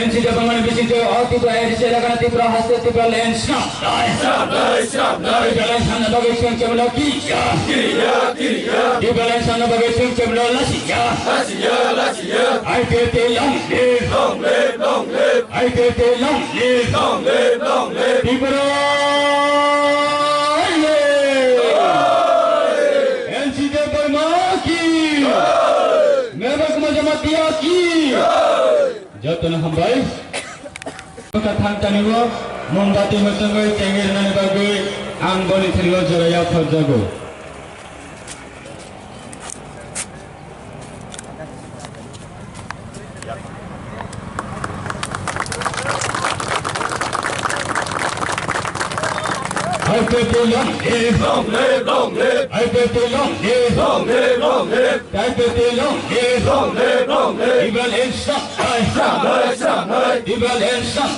NCD Bangladesh Bisito Altipo Edisi Lagana Tipra Haste Tipra Len Snap Tipra Sana Bagai Sung Cemlo Kiya Tipra Sana Bagai Sung Cemlo Lasiya IPT long live IPT long live Tipra NCD Bangladesh Mereka Kemajamat Tiaki Jatuh hambai Katang taniwo Membati matangoi Cengir nani bagui Anggoni thirigo joraya Forjago IPT long live IPT long live IPT long live Ibal instant Ibal instant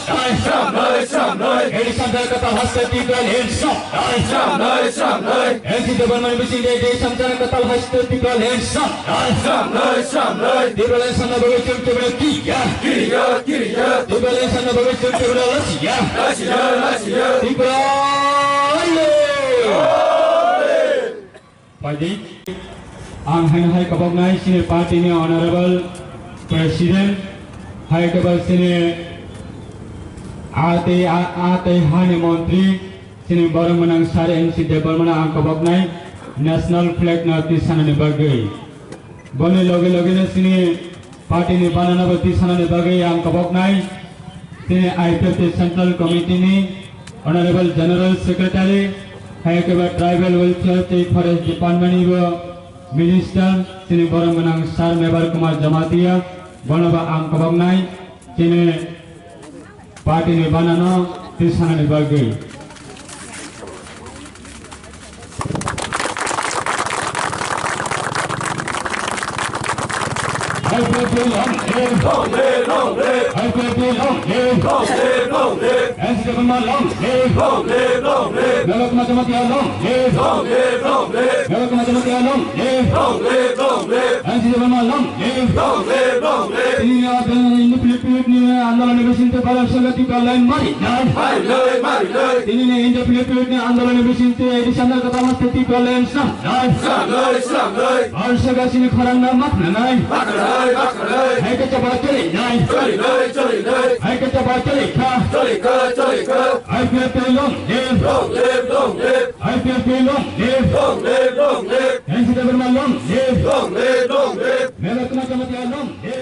Edison kata hasta Ibal instant NCD Bangladesh Bisito Edison kata hasta Ibal instant Ibal instant Bagai Sung Cemlo Kiya Ibal instant Bagai Sung Cemlo Lasiya Pagi, Anghan Hai Kabagnai Sini Party ni Honorable President Hai Kabag Sini Ate Hani Montri Sini Barang Menang Sari NCD Bangladesh Kabagnai National Flag na Tisana ni Bagai Bani loge na Sini Party ni Banana Tisana ni Bagai Ang Kabagnai Sini IPT Central Committee ni Honorable General Secretary Hayakaba Tribal Welfare State Forest Department Minister Sini Borang Menang Sar Mebar Kumar Jamatia Bonaba Ang Kabagnai Sini Party ni Banana Tisana ni Bagai IPT long live IPT long live NCD Bangladesh long live Mereka Kemajamat long live Mereka Kemajamat long live NCD Bangladesh long live Ini ada ini Filipina ni Andalan Bisito Balam Sagati Balam Mari Ini ni Indo Filipina ni Andalan Bisito Edison kata hasta Tipra Len Snap Arsaga sini Kharang na Makna Hai kata bateri nai Hai kata bateri ka IPT long live IPT long live NCD Bangladesh long live Mereka Kemajamat long live